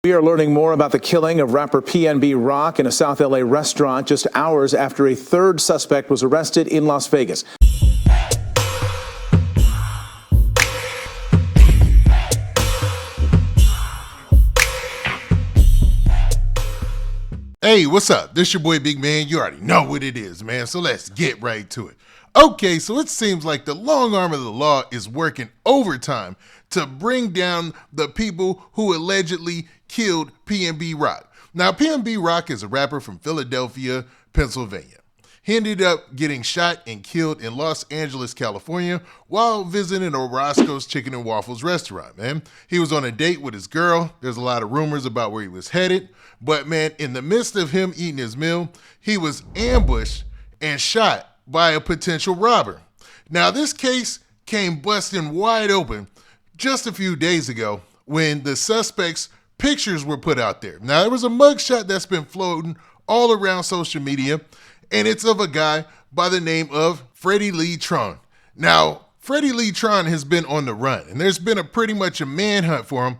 We are learning more about the killing of rapper PnB Rock in a South LA restaurant just hours after a third suspect was arrested in Las Vegas. Hey, what's up? This your boy Big Man. You already know what it is, man. So let's get right to it. Okay, so it seems like the long arm of the law is working overtime to bring down the people who allegedly killed PnB Rock. Now, PnB Rock is a rapper from Philadelphia, Pennsylvania. He ended up getting shot and killed in Los Angeles, California, while visiting a Roscoe's Chicken and Waffles restaurant, man. He was on a date with his girl. There's a lot of rumors about where he was headed. But, man, in the midst of him eating his meal, he was ambushed and shot by a potential robber. Now, this case came busting wide open just a few days ago when the suspect's pictures were put out there. Now, there was a mugshot that's been floating all around social media, and it's of a guy by the name of Freddie Lee Trone. Now, Freddie Lee Trone has been on the run, and there's been pretty much a manhunt for him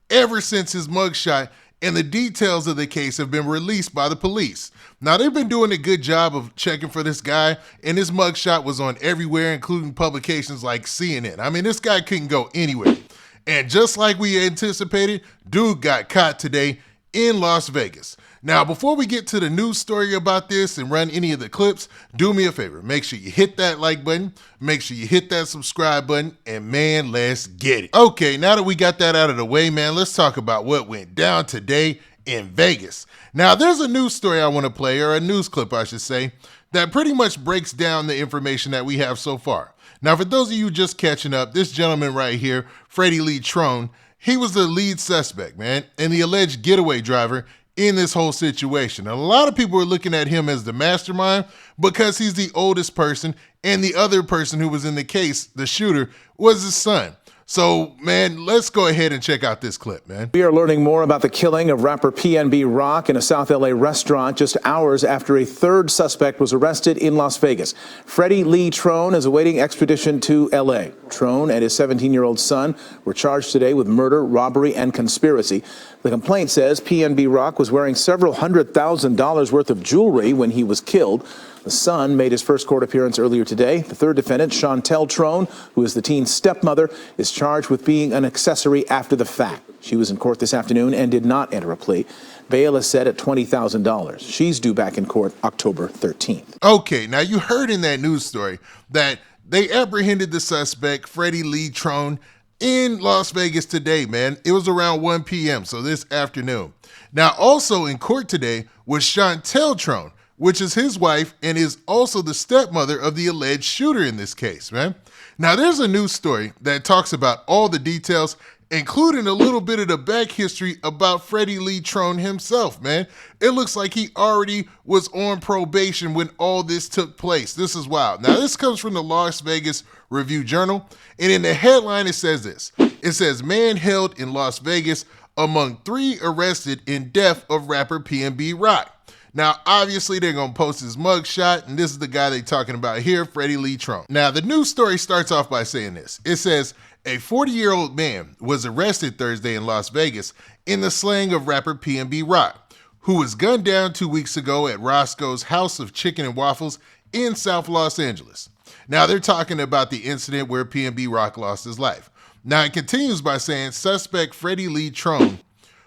ever since his mugshot, and the details of the case have been released by the police. Now, they've been doing a good job of checking for this guy, and his mugshot was on everywhere, including publications like CNN. I mean, this guy couldn't go anywhere. And just like we anticipated, dude got caught today in Las Vegas. Now, before we get to the news story about this and run any of the clips, do me a favor. Make sure you hit that like button. Make sure you hit that subscribe button. And man, let's get it. Okay, now that we got that out of the way, man, let's talk about what went down today in Vegas. Now, there's a news story I want to play, or a news clip, I should say, that pretty much breaks down the information that we have so far. Now, for those of you just catching up, this gentleman right here, Freddie Lee Trone, he was the lead suspect, man, and the alleged getaway driver in this whole situation. And a lot of people are looking at him as the mastermind because he's the oldest person, and the other person who was in the case, the shooter, was his son. So, man, let's go ahead and check out this clip, man. We are learning more about the killing of rapper PnB Rock in a South LA restaurant just hours after a third suspect was arrested in Las Vegas. Freddie Lee Trone is awaiting extradition to LA. Trone and his 17-year-old son were charged today with murder, robbery, and conspiracy. The complaint says PnB Rock was wearing several $100,000 worth of jewelry when he was killed. The son made his first court appearance earlier today. The third defendant, Shauntel Trone, who is the teen's stepmother, is charged with being an accessory after the fact. She was in court this afternoon and did not enter a plea. Bail is set at $20,000. She's due back in court October 13th. Okay, now you heard in that news story that they apprehended the suspect, Freddie Lee Trone, in Las Vegas today, man. It was around 1 p.m., so this afternoon. Now, also in court today was Shauntel Trone, which is his wife and is also the stepmother of the alleged shooter in this case, man. Now, there's a news story that talks about all the details, including a little bit of the back history about Freddie Lee Trone himself, man. It looks like he already was on probation when all this took place. This is wild. Now, this comes from the Las Vegas Review-Journal, and in the headline, it says this. It says, man held in Las Vegas among 3 arrested in death of rapper PnB Rock. Now, obviously, they're going to post his mugshot, and this is the guy they're talking about here, Freddie Lee Trone. Now, the news story starts off by saying this. It says, a 40-year-old man was arrested Thursday in Las Vegas in the slaying of rapper PnB Rock, who was gunned down 2 weeks ago at Roscoe's House of Chicken and Waffles in South Los Angeles. Now, they're talking about the incident where PnB Rock lost his life. Now, it continues by saying suspect Freddie Lee Trone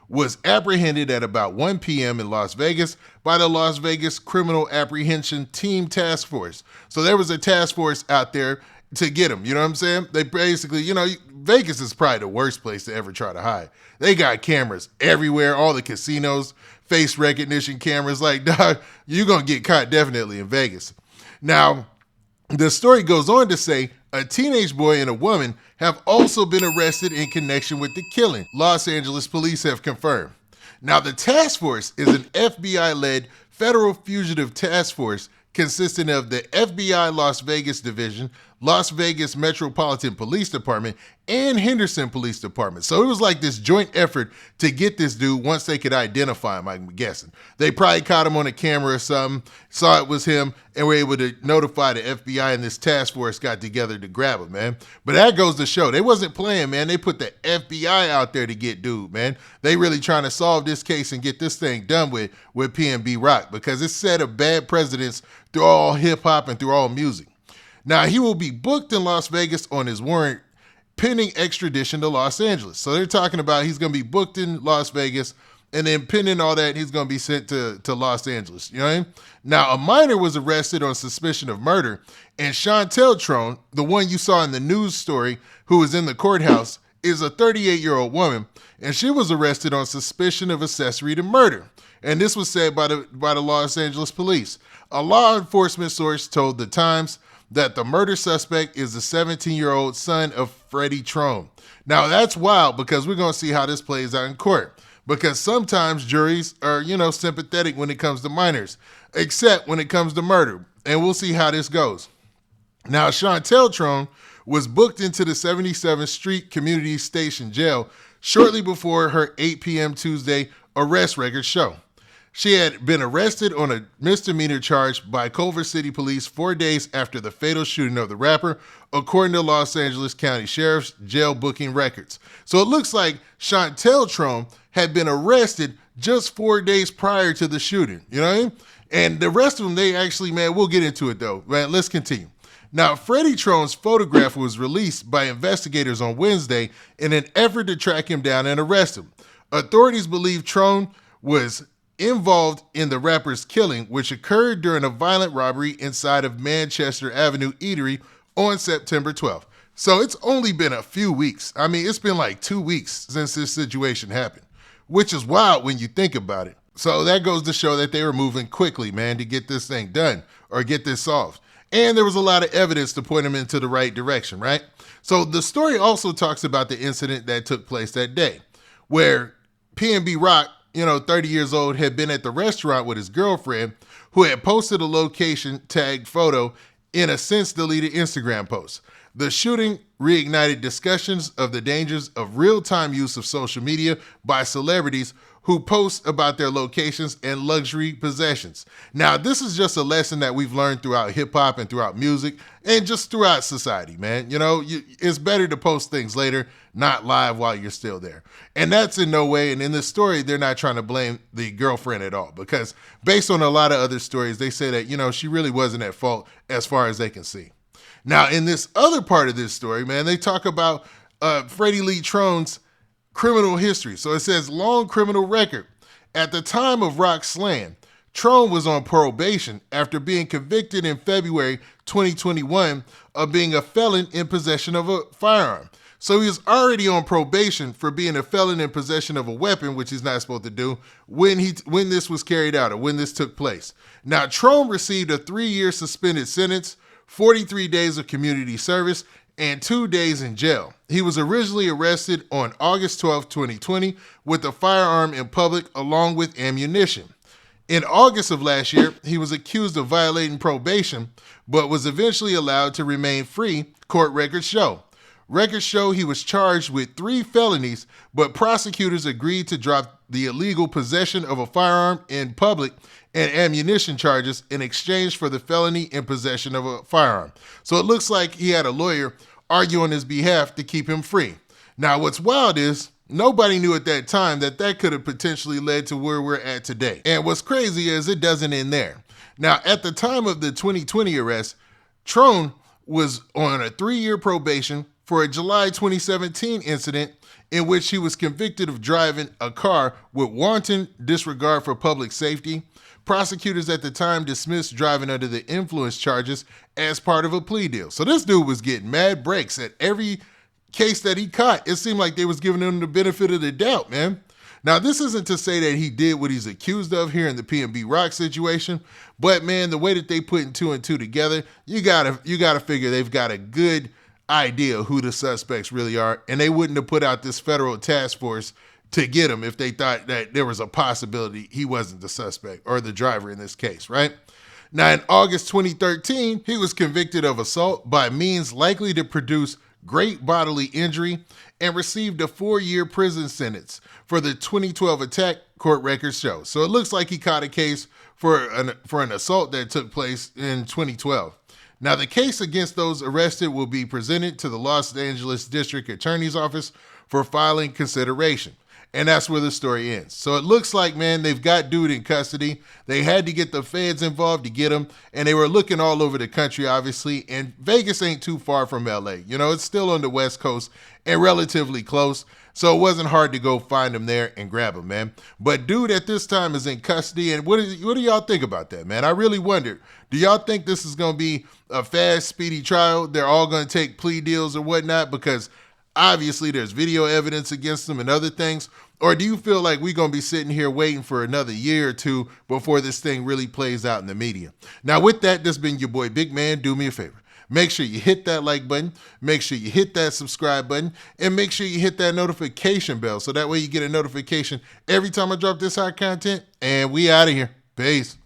was apprehended at about 1 p.m. in Las Vegas by the Las Vegas Criminal Apprehension Team Task Force. So there was a task force out there to get him, you know what I'm saying? They basically, Vegas is probably the worst place to ever try to hide. They got cameras everywhere, all the casinos, face recognition cameras. Like, dog, you're going to get caught definitely in Vegas. Now, the story goes on to say a teenage boy and a woman have also been arrested in connection with the killing, Los Angeles police have confirmed. Now, the task force is an FBI-led federal fugitive task force consisting of the FBI Las Vegas Division, Las Vegas Metropolitan Police Department, and Henderson Police Department. So it was like this joint effort to get this dude once they could identify him, I'm guessing. They probably caught him on a camera or something, saw it was him, and were able to notify the FBI, and this task force got together to grab him, man. But that goes to show, they wasn't playing, man. They put the FBI out there to get dude, man. They really trying to solve this case and get this thing done with PnB Rock, because it set a bad precedence through all hip-hop and through all music. Now, he will be booked in Las Vegas on his warrant pending extradition to Los Angeles. So they're talking about he's going to be booked in Las Vegas, and then pending all that, he's going to be sent to Los Angeles. You know what I mean? Now, a minor was arrested on suspicion of murder, and Shauntel Trone, the one you saw in the news story who was in the courthouse, is a 38-year-old woman, and she was arrested on suspicion of accessory to murder. And this was said by the Los Angeles police. A law enforcement source told The Times that the murder suspect is the 17-year-old son of Freddie Trone. Now, that's wild, because we're going to see how this plays out in court. Because sometimes juries are, sympathetic when it comes to minors, except when it comes to murder. And we'll see how this goes. Now, Shauntel Trone was booked into the 77th Street Community Station Jail shortly before her 8 p.m. Tuesday arrest records show. She had been arrested on a misdemeanor charge by Culver City Police 4 days after the fatal shooting of the rapper, according to Los Angeles County Sheriff's jail booking records. So it looks like Shauntel Trone had been arrested just 4 days prior to the shooting, you know what I mean? And the rest of them, they actually, man, we'll get into it though, man, let's continue. Now, Freddie Trone's photograph was released by investigators on Wednesday in an effort to track him down and arrest him. Authorities believe Trone was involved in the rapper's killing, which occurred during a violent robbery inside of Manchester Avenue Eatery on September 12th. So it's only been a few weeks. I mean, it's been like 2 weeks since this situation happened, which is wild when you think about it. So that goes to show that they were moving quickly, man, to get this thing done or get this solved. And there was a lot of evidence to point him into the right direction, right? So the story also talks about the incident that took place that day, where PnB Rock, 30 years old, had been at the restaurant with his girlfriend, who had posted a location tagged photo in a since deleted Instagram post. The shooting reignited discussions of the dangers of real-time use of social media by celebrities who post about their locations and luxury possessions. Now, this is just a lesson that we've learned throughout hip-hop and throughout music and just throughout society, man. It's better to post things later, not live while you're still there. And that's in no way, and in this story, they're not trying to blame the girlfriend at all, because based on a lot of other stories, they say that, she really wasn't at fault as far as they can see. Now, in this other part of this story, man, they talk about Freddie Lee Trone's criminal history. So it says long criminal record. At the time of Rock's slam, Trone was on probation after being convicted in February 2021 of being a felon in possession of a firearm. So he was already on probation for being a felon in possession of a weapon, which he's not supposed to do, when this was carried out or when this took place. Now, Trone received a 3-year suspended sentence, 43 days of community service, and 2 days in jail. He was originally arrested on August 12, 2020, with a firearm in public along with ammunition. In August of last year, he was accused of violating probation, but was eventually allowed to remain free, court records show. Records show he was charged with 3 felonies, but prosecutors agreed to drop the illegal possession of a firearm in public and ammunition charges in exchange for the felony in possession of a firearm. So it looks like he had a lawyer argue on his behalf to keep him free. Now, what's wild is nobody knew at that time that could have potentially led to where we're at today. And what's crazy is it doesn't end there. Now, at the time of the 2020 arrest, Trone was on a 3-year probation for a July 2017 incident in which he was convicted of driving a car with wanton disregard for public safety. Prosecutors at the time dismissed driving under the influence charges as part of a plea deal. So this dude was getting mad breaks at every case that he caught. It seemed like they was giving him the benefit of the doubt, man. Now, this isn't to say that he did what he's accused of here in the PnB Rock situation, but man, the way that they putting 2 and 2 together, you gotta figure they've got a good idea who the suspects really are, and they wouldn't have put out this federal task force to get him if they thought that there was a possibility he wasn't the suspect or the driver in this case, right? Now, in August 2013, he was convicted of assault by means likely to produce great bodily injury and received a 4-year prison sentence for the 2012 attack, court records show. So it looks like he caught a case for an assault that took place in 2012. Now, the case against those arrested will be presented to the Los Angeles District Attorney's Office for filing consideration. And that's where the story ends. So it looks like, man, they've got dude in custody. They had to get the feds involved to get him. And they were looking all over the country, obviously. And Vegas ain't too far from LA. You know, it's still on the West Coast and relatively close. So it wasn't hard to go find him there and grab him, man. But dude at this time is in custody. And what do y'all think about that, man? I really wondered, do y'all think this is going to be a fast, speedy trial? They're all going to take plea deals or whatnot? Because obviously there's video evidence against them and other things. Or do you feel like we're going to be sitting here waiting for another year or two before this thing really plays out in the media? Now, with that, this has been your boy, Big Man. Do me a favor. Make sure you hit that like button. Make sure you hit that subscribe button. And make sure you hit that notification bell so that way you get a notification every time I drop this hot content. And we out of here. Peace.